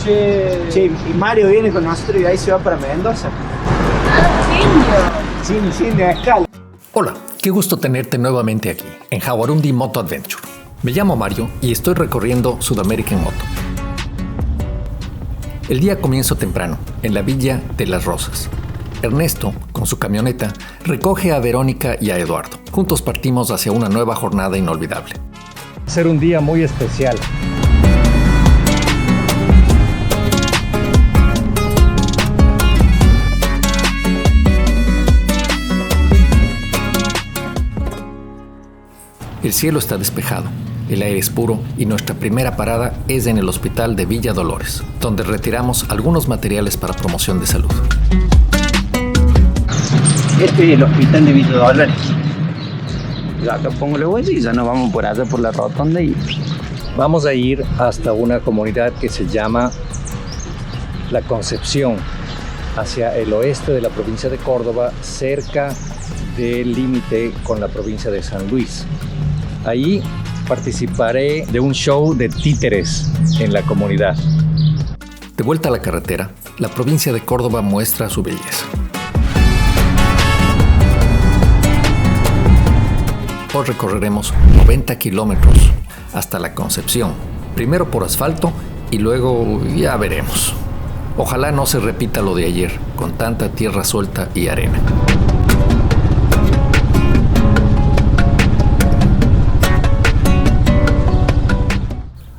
Che, y Mario viene con nosotros y ahí se va para Mendoza. Sin escala. Hola, qué gusto tenerte nuevamente aquí, en Jaguarundi Moto Adventure. Me llamo Mario y estoy recorriendo Sudamérica en moto. El día comienza temprano, en la Villa de las Rosas. Ernesto, con su camioneta, recoge a Verónica y a Eduardo. Juntos partimos hacia una nueva jornada inolvidable. Va a ser un día muy especial. El cielo está despejado, el aire es puro y nuestra primera parada es en el hospital de Villa Dolores, donde retiramos algunos materiales para promoción de salud. Este es el hospital de Villa Dolores. Yo acá pongo la huella y ya nos vamos por allá por la rotonda y... Vamos a ir hasta una comunidad que se llama La Concepción, hacia el oeste de la provincia de Córdoba, cerca del límite con la provincia de San Luis. Ahí participaré de un show de títeres en la comunidad. De vuelta a la carretera, la provincia de Córdoba muestra su belleza. Hoy recorreremos 90 kilómetros hasta La Concepción, primero por asfalto y luego ya veremos. Ojalá no se repita lo de ayer, con tanta tierra suelta y arena.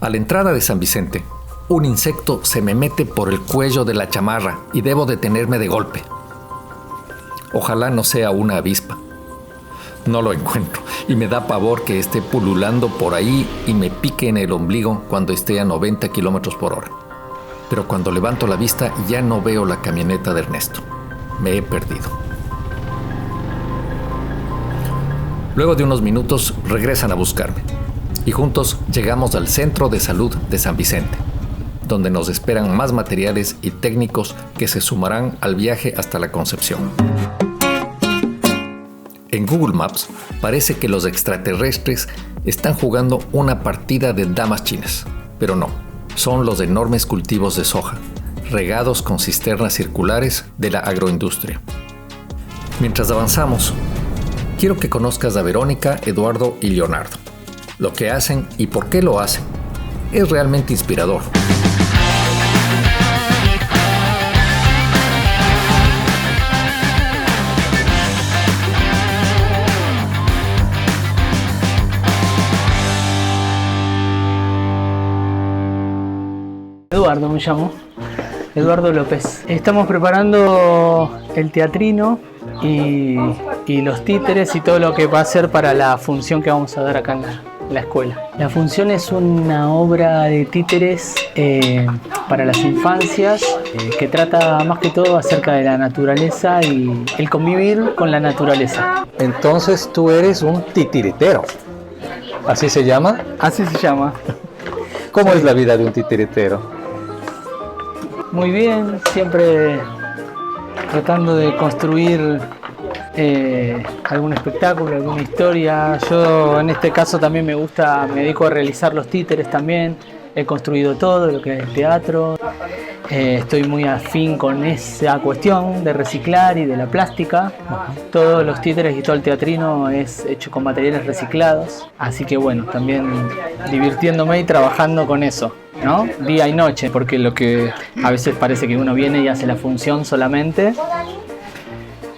A la entrada de San Vicente, un insecto se me mete por el cuello de la chamarra y debo detenerme de golpe. Ojalá no sea una avispa. No lo encuentro y me da pavor que esté pululando por ahí y me pique en el ombligo cuando esté a 90 kilómetros por hora. Pero cuando levanto la vista ya no veo la camioneta de Ernesto. Me he perdido. Luego de unos minutos regresan a buscarme y juntos llegamos al Centro de Salud de San Vicente, donde nos esperan más materiales y técnicos que se sumarán al viaje hasta La Concepción. En Google Maps parece que los extraterrestres están jugando una partida de damas chinas, pero no, son los enormes cultivos de soja, regados con cisternas circulares de la agroindustria. Mientras avanzamos, quiero que conozcas a Verónica, Eduardo y Leonardo, lo que hacen y por qué lo hacen. Es realmente inspirador. Eduardo me llamo, Eduardo López. Estamos preparando el teatrino y los títeres y todo lo que va a ser para la función que vamos a dar acá en la escuela. La función es una obra de títeres para las infancias que trata más que todo acerca de la naturaleza y el convivir con la naturaleza. Entonces tú eres un titiritero. ¿Así se llama? Así se llama. ¿Cómo es la vida de un titiritero? Muy bien, siempre tratando de construir algún espectáculo, alguna historia. Yo en este caso también me dedico a realizar los títeres también. He construido todo lo que es el teatro. Estoy muy afín con esa cuestión de reciclar y de la plástica. Todos los títeres y todo el teatrino es hecho con materiales reciclados. Así que bueno, también divirtiéndome y trabajando con eso, ¿no? Día y noche, porque lo que a veces parece que uno viene y hace la función solamente.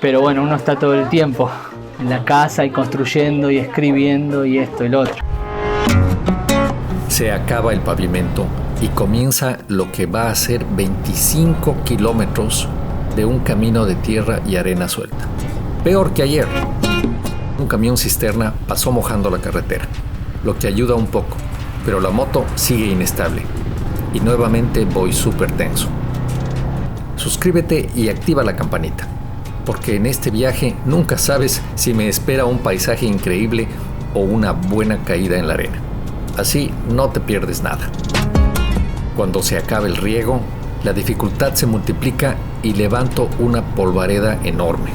Pero bueno, uno está todo el tiempo en la casa y construyendo y escribiendo y esto y lo otro. Se acaba el pavimento y comienza lo que va a ser 25 kilómetros de un camino de tierra y arena suelta. Peor que ayer. Un camión cisterna pasó mojando la carretera, lo que ayuda un poco, pero la moto sigue inestable y nuevamente voy súper tenso. Suscríbete y activa la campanita, porque en este viaje nunca sabes si me espera un paisaje increíble o una buena caída en la arena. Así no te pierdes nada. Cuando se acabe el riego, la dificultad se multiplica y levanto una polvareda enorme.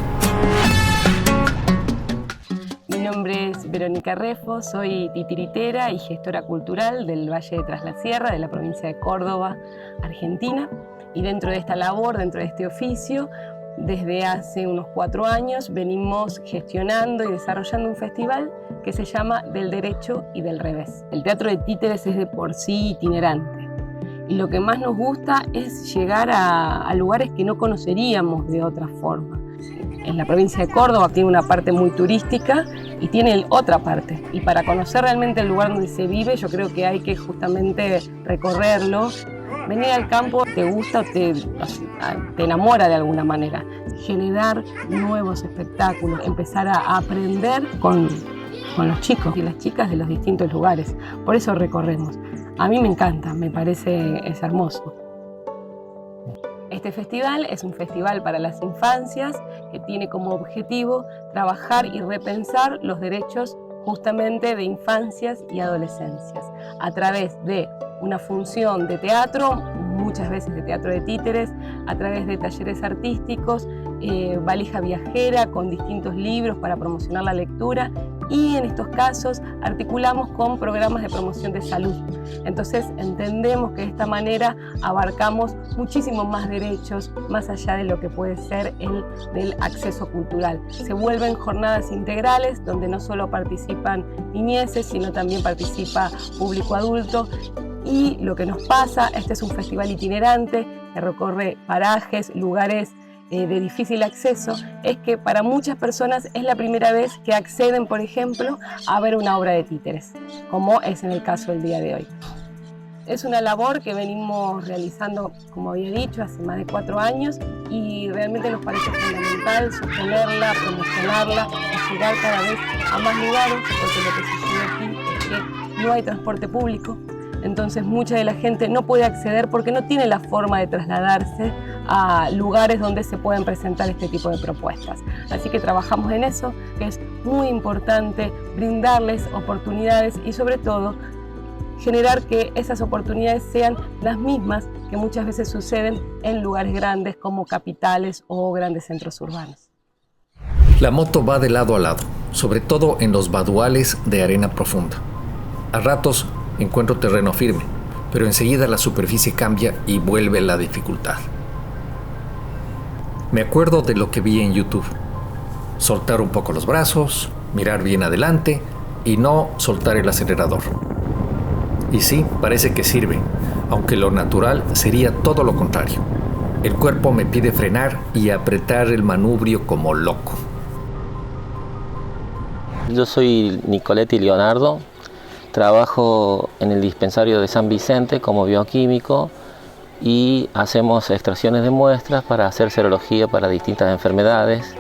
Mi nombre es Verónica Refo, soy titiritera y gestora cultural del Valle de Tras la Sierra, de la provincia de Córdoba, Argentina. Y dentro de esta labor, dentro de este oficio, desde hace unos 4 años venimos gestionando y desarrollando un festival que se llama Del Derecho y del Revés. El teatro de títeres es de por sí itinerante. Y lo que más nos gusta es llegar a lugares que no conoceríamos de otra forma. En la provincia de Córdoba tiene una parte muy turística y tiene otra parte. Y para conocer realmente el lugar donde se vive, yo creo que hay que justamente recorrerlo. Venir al campo te gusta o te enamora de alguna manera. Generar nuevos espectáculos, empezar a aprender con los chicos y las chicas de los distintos lugares. Por eso recorremos. A mí me encanta, me parece es hermoso. Este festival es un festival para las infancias que tiene como objetivo trabajar y repensar los derechos justamente de infancias y adolescencias a través de una función de teatro, muchas veces de teatro de títeres, a través de talleres artísticos, valija viajera con distintos libros para promocionar la lectura y en estos casos articulamos con programas de promoción de salud. Entonces entendemos que de esta manera abarcamos muchísimos más derechos más allá de lo que puede ser el del acceso cultural. Se vuelven jornadas integrales donde no solo participan niñeces, sino también participa público adulto. Y lo que nos pasa, este es un festival itinerante que recorre parajes, lugares de difícil acceso, es que para muchas personas es la primera vez que acceden, por ejemplo, a ver una obra de títeres, como es en el caso del día de hoy. Es una labor que venimos realizando, como había dicho, hace más de 4 años y realmente nos parece fundamental sostenerla, promocionarla y llegar cada vez a más lugares, porque lo que sucede aquí es que no hay transporte público. Entonces mucha de la gente no puede acceder porque no tiene la forma de trasladarse a lugares donde se pueden presentar este tipo de propuestas. Así que trabajamos en eso, que es muy importante brindarles oportunidades y sobre todo generar que esas oportunidades sean las mismas que muchas veces suceden en lugares grandes como capitales o grandes centros urbanos. La moto va de lado a lado, sobre todo en los baduales de arena profunda. A ratos encuentro terreno firme, pero enseguida la superficie cambia y vuelve la dificultad. Me acuerdo de lo que vi en YouTube. Soltar un poco los brazos, mirar bien adelante y no soltar el acelerador. Y sí, parece que sirve, aunque lo natural sería todo lo contrario. El cuerpo me pide frenar y apretar el manubrio como loco. Yo soy Nicoletti Leonardo. Trabajo en el dispensario de San Vicente como bioquímico y hacemos extracciones de muestras para hacer serología para distintas enfermedades,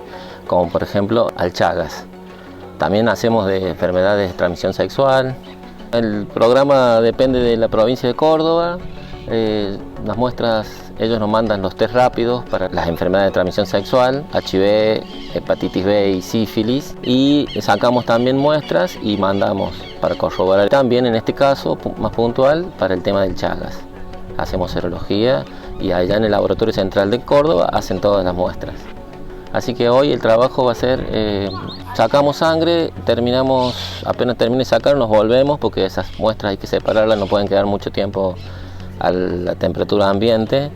como por ejemplo al Chagas. También hacemos de enfermedades de transmisión sexual. El programa depende de la provincia de Córdoba. Las muestras, ellos nos mandan los test rápidos para las enfermedades de transmisión sexual, HIV, hepatitis B y sífilis, y sacamos también muestras y mandamos para corroborar también, en este caso más puntual, para el tema del Chagas. Hacemos serología y allá en el Laboratorio Central de Córdoba hacen todas las muestras. Así que hoy el trabajo va a ser, sacamos sangre, apenas termine de sacar nos volvemos porque esas muestras hay que separarlas, no pueden quedar mucho tiempo a la temperatura ambiente.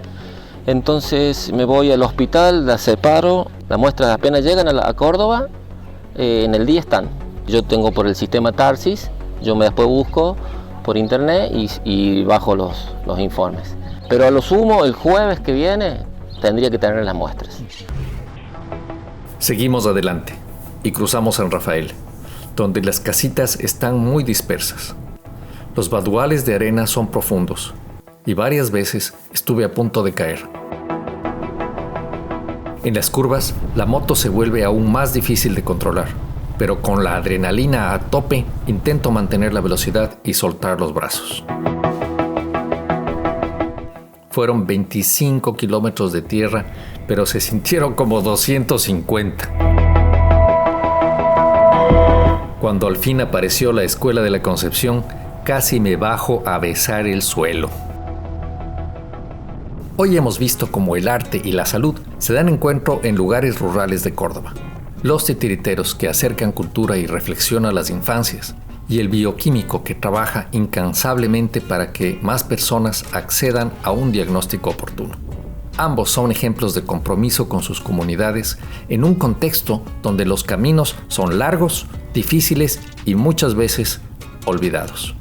Entonces me voy al hospital, las separo, las muestras apenas llegan a Córdoba, en el día están. Yo tengo por el sistema Tarsis, yo después busco por internet y bajo los informes. Pero a lo sumo el jueves que viene tendría que tener las muestras. Seguimos adelante y cruzamos San Rafael, donde las casitas están muy dispersas. Los baduales de arena son profundos y varias veces estuve a punto de caer. En las curvas, la moto se vuelve aún más difícil de controlar, pero con la adrenalina a tope intento mantener la velocidad y soltar los brazos. Fueron 25 kilómetros de tierra, pero se sintieron como 250. Cuando al fin apareció la Escuela de la Concepción, casi me bajo a besar el suelo. Hoy hemos visto cómo el arte y la salud se dan encuentro en lugares rurales de Córdoba. los titiriteros que acercan cultura y reflexión a las infancias, y el bioquímico que trabaja incansablemente para que más personas accedan a un diagnóstico oportuno. Ambos son ejemplos de compromiso con sus comunidades en un contexto donde los caminos son largos, difíciles y muchas veces olvidados.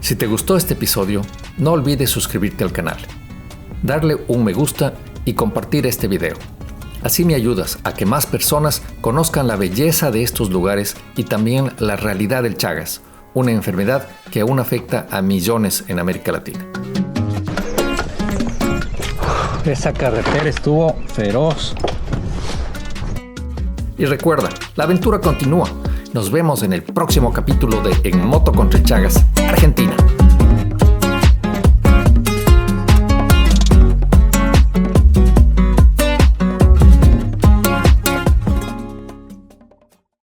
Si te gustó este episodio, no olvides suscribirte al canal, darle un me gusta y compartir este video. Así me ayudas a que más personas conozcan la belleza de estos lugares y también la realidad del Chagas, una enfermedad que aún afecta a millones en América Latina. Esa carretera estuvo feroz. Y recuerda, la aventura continúa. Nos vemos en el próximo capítulo de En Moto contra el Chagas, Argentina.